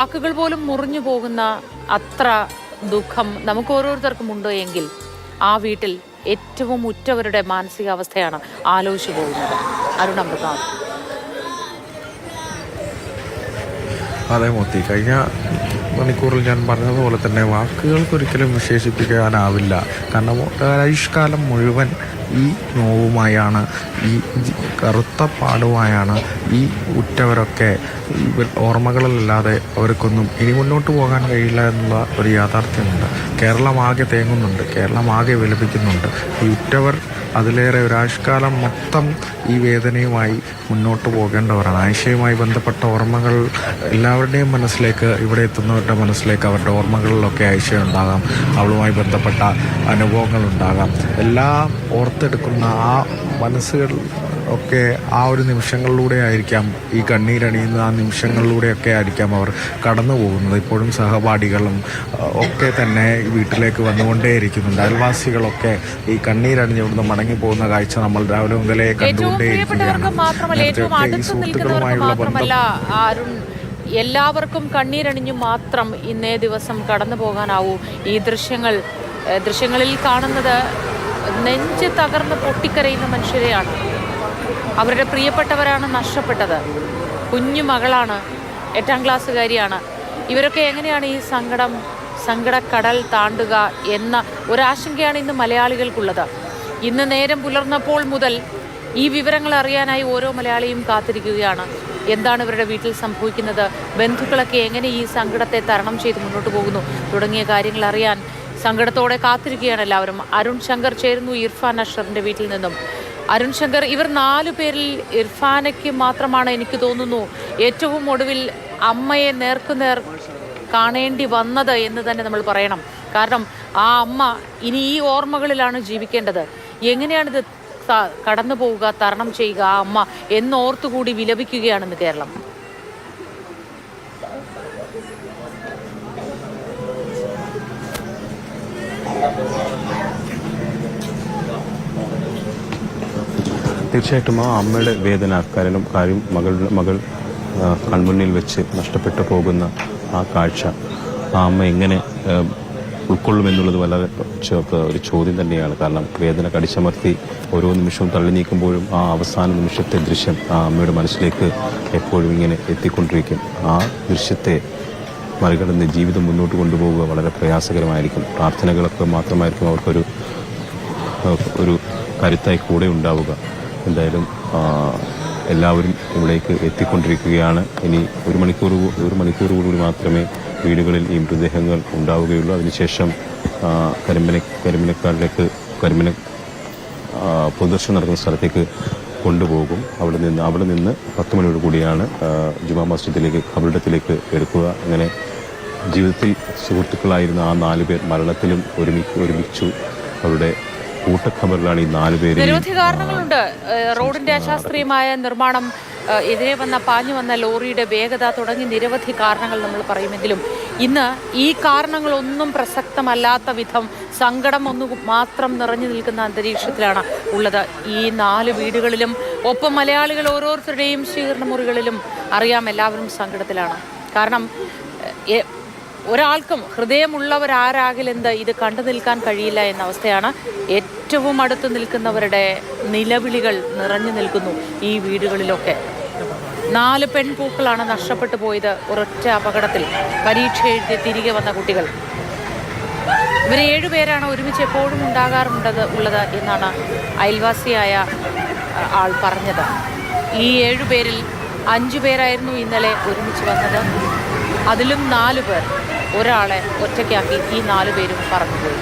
വാക്കുകൾ പോലും മുറിഞ്ഞു പോകുന്ന അത്ര ദുഃഖം നമുക്ക് ഓരോരുത്തർക്കും ഉണ്ടോ എങ്കിൽ ആ വീട്ടിൽ ഏറ്റവും ഉറ്റവരുടെ മാനസികാവസ്ഥയാണ് ആലോചിച്ചു പോകുന്നത്. അരുൺ അമൃതനാഥ്. അതെ മോത്തി, കഴിഞ്ഞ മണിക്കൂറിൽ ഞാൻ പറഞ്ഞതുപോലെ തന്നെ വാക്കുകൾക്കൊരിക്കലും വിശേഷിപ്പിക്കാനാവില്ല. കാരണം ഒരായുഷ്കാലം മുഴുവൻ ഈ നോവുമായാണ്, ഈ കറുത്ത പാടുമായാണ് ഈ ഉറ്റവരൊക്കെ ഓർമ്മകളിലല്ലാതെ അവർക്കൊന്നും ഇനി മുന്നോട്ട് പോകാൻ കഴിയില്ല എന്നുള്ള ഒരു യാഥാർത്ഥ്യമുണ്ട്. കേരളമാകെ തേങ്ങുന്നുണ്ട്, കേരളമാകെ വിലപിക്കുന്നുണ്ട്. ഈ ഉറ്റവർ അതിലേറെ ഒരായുഷ്കാലം മൊത്തം ഈ വേദനയുമായി മുന്നോട്ട് പോകേണ്ടവരാണ്. ആയിഷയുമായി ബന്ധപ്പെട്ട ഓർമ്മകൾ എല്ലാവരുടെയും മനസ്സിലേക്ക്, ഇവിടെ എത്തുന്നവരുടെ മനസ്സിലേക്ക് അവരുടെ ഓർമ്മകളിലൊക്കെ ആയിഷയുണ്ടാകാം, അവളുമായി ബന്ധപ്പെട്ട അനുഭവങ്ങളുണ്ടാകാം. എല്ലാം ഓർത്തെടുക്കുന്ന ആ മനസ്സുകൾ ഒക്കെ ആ ഒരു നിമിഷങ്ങളിലൂടെ ആയിരിക്കാം, ഈ കണ്ണീരണിയുന്ന ആ നിമിഷങ്ങളിലൂടെയൊക്കെ ആയിരിക്കാം അവർ കടന്നു പോകുന്നത്. ഇപ്പോഴും സഹപാഠികളും ഒക്കെ തന്നെ വീട്ടിലേക്ക് വന്നുകൊണ്ടേയിരിക്കുന്നുണ്ട്. അയൽവാസികളൊക്കെ ഈ കണ്ണീരണിഞ്ഞുകൊണ്ട് മടങ്ങി പോകുന്ന കാഴ്ച നമ്മൾ രാവിലെ മുതലേ കണ്ടുകൊണ്ടേയിരിക്കുകയാണ്. ഈ സുഹൃത്തുക്കളുമായുള്ള ബന്ധം എല്ലാവർക്കും കണ്ണീരണിഞ്ഞു മാത്രം ഇന്നേ ദിവസം കടന്നു പോകാനാവൂ. ഈ ദൃശ്യങ്ങളിൽ കാണുന്നത് നെഞ്ച് തകർന്ന് പൊട്ടിക്കരയുന്ന മനുഷ്യരെയാണ്. അവരുടെ പ്രിയപ്പെട്ടവരാണ് നഷ്ടപ്പെട്ടത്. കുഞ്ഞു മകളാണ്, 8ാം ക്ലാസ്സുകാരിയാണ്. ഇവരൊക്കെ എങ്ങനെയാണ് ഈ സങ്കടക്കടൽ താണ്ടുക എന്ന ഒരാശങ്കയാണ് ഇന്ന് മലയാളികൾക്കുള്ളത്. ഇന്ന് നേരം പുലർന്നപ്പോൾ മുതൽ ഈ വിവരങ്ങൾ അറിയാനായി ഓരോ മലയാളിയും കാത്തിരിക്കുകയാണ്. എന്താണ് ഇവരുടെ വീട്ടിൽ സംഭവിക്കുന്നത്, ബന്ധുക്കളൊക്കെ എങ്ങനെ ഈ സങ്കടത്തെ തരണം ചെയ്ത് മുന്നോട്ട് പോകുന്നു തുടങ്ങിയ കാര്യങ്ങൾ അറിയാൻ സങ്കടത്തോടെ കാത്തിരിക്കുകയാണ് എല്ലാവരും. അരുൺ ശങ്കർ ചേരുന്നു ഇർഫാൻ അഷ്റഫിൻ്റെ വീട്ടിൽ നിന്നും. അരുൺ ശങ്കർ, ഇവർ 4 പേരിൽ ഇർഫാനയ്ക്ക് മാത്രമാണ് എനിക്ക് തോന്നുന്നു ഏറ്റവും ഒടുവിൽ അമ്മയെ നേർക്കുനേർ കാണേണ്ടി വന്നത് എന്ന് തന്നെ നമ്മൾ പറയണം. കാരണം ആ അമ്മ ഇനി ഈ ഓർമ്മകളിലാണ് ജീവിക്കേണ്ടത്. എങ്ങനെയാണിത് കടന്നു പോവുക, തരണം ചെയ്യുക ആ അമ്മ എന്നോർത്തുകൂടി വിലപിക്കുകയാണെന്ന് കേരളം. തീർച്ചയായിട്ടും ആ അമ്മയുടെ വേദന, കാര്യം മകൾ കൺമുന്നിൽ വെച്ച് നഷ്ടപ്പെട്ടു പോകുന്ന ആ കാഴ്ച ആ അമ്മ എങ്ങനെ ഉൾക്കൊള്ളുമെന്നുള്ളത് വളരെ ഒരു ചോദ്യം തന്നെയാണ്. കാരണം വേദന കടിച്ചമർത്തി ഓരോ നിമിഷവും തള്ളി നീക്കുമ്പോഴും ആ അവസാന നിമിഷത്തെ ദൃശ്യം ആ അമ്മയുടെ മനസ്സിലേക്ക് എപ്പോഴും ഇങ്ങനെ എത്തിക്കൊണ്ടിരിക്കും. ആ ദൃശ്യത്തെ മറികടന്ന് ജീവിതം മുന്നോട്ട് കൊണ്ടുപോവുക വളരെ പ്രയാസകരമായിരിക്കും. പ്രാർത്ഥനകളൊക്കെ മാത്രമായിരിക്കും അവർക്കൊരു കരുത്തായി കൂടെ ഉണ്ടാവുക. എന്തായാലും എല്ലാവരും ഇവിടേക്ക് എത്തിക്കൊണ്ടിരിക്കുകയാണ്. ഇനി ഒരു മണിക്കൂർ കൂടി മാത്രമേ വീടുകളിൽ ഈ മൃതദേഹങ്ങൾ ഉണ്ടാവുകയുള്ളൂ. അതിനുശേഷം കരിമനക്കാടിലേക്ക് പൊതുദർശനം നടക്കുന്ന സ്ഥലത്തേക്ക് കൊണ്ടുപോകും. അവിടെ നിന്ന് 10 മണിയോട് കൂടിയാണ് ജുമാ മസ്ജിദിലേക്ക്, ഖബറിടത്തിലേക്ക് എടുക്കുക. അങ്ങനെ ജീവിതത്തിൽ സുഹൃത്തുക്കളായിരുന്ന ആ 4 പേർ മരണത്തിലും ഒരുമിച്ചു. അവരുടെ കൂട്ടഖബറിലാണ് ഈ 4 പേര്. നിരവധി കാരണങ്ങളുണ്ട്. റോഡിന്റെ അശാസ്ത്രീയമായ നിർമ്മാണം, എതിരെ പാഞ്ഞു വന്ന ലോറിയുടെ വേഗത തുടങ്ങി നിരവധി കാരണങ്ങൾ നമ്മൾ പറയുമെങ്കിലും ഇന്ന് ഈ കാരണങ്ങളൊന്നും പ്രസക്തമല്ലാത്ത വിധം സങ്കടം മാത്രം നിറഞ്ഞു നിൽക്കുന്ന അന്തരീക്ഷത്തിലാണ് ഉള്ളത് ഈ 4 വീടുകളിലും. ഒപ്പം മലയാളികൾ ഓരോരുത്തരുടെയും സ്വീകരണ മുറികളിലും അറിയാം, എല്ലാവരും സങ്കടത്തിലാണ്. കാരണം ഒരാൾക്കും ഹൃദയമുള്ളവരാരാകിലെന്ത് ഇത് കണ്ടു നിൽക്കാൻ കഴിയില്ല എന്ന അവസ്ഥയാണ്. ഏറ്റവും അടുത്ത് നിൽക്കുന്നവരുടെ നിലവിളികൾ നിറഞ്ഞു നിൽക്കുന്നു ഈ വീടുകളിലൊക്കെ. 4 പെൺപൂക്കളാണ് നഷ്ടപ്പെട്ടു പോയത് ഒരൊറ്റ അപകടത്തിൽ. പരീക്ഷ എഴുതി തിരികെ വന്ന കുട്ടികൾ. ഇവർ 7 പേരാണ് ഒരുമിച്ച് എപ്പോഴും ഉള്ളത് എന്നാണ് അയൽവാസിയായ ആൾ പറഞ്ഞത്. ഈ 7 പേരിൽ 5 പേരായിരുന്നു ഇന്നലെ ഒരുമിച്ച് വന്നത്. അതിലും 4 പേർ, ഒരാളെ ഒറ്റയ്ക്കാക്കി ഈ 4 പേരും പറന്നുപോയി.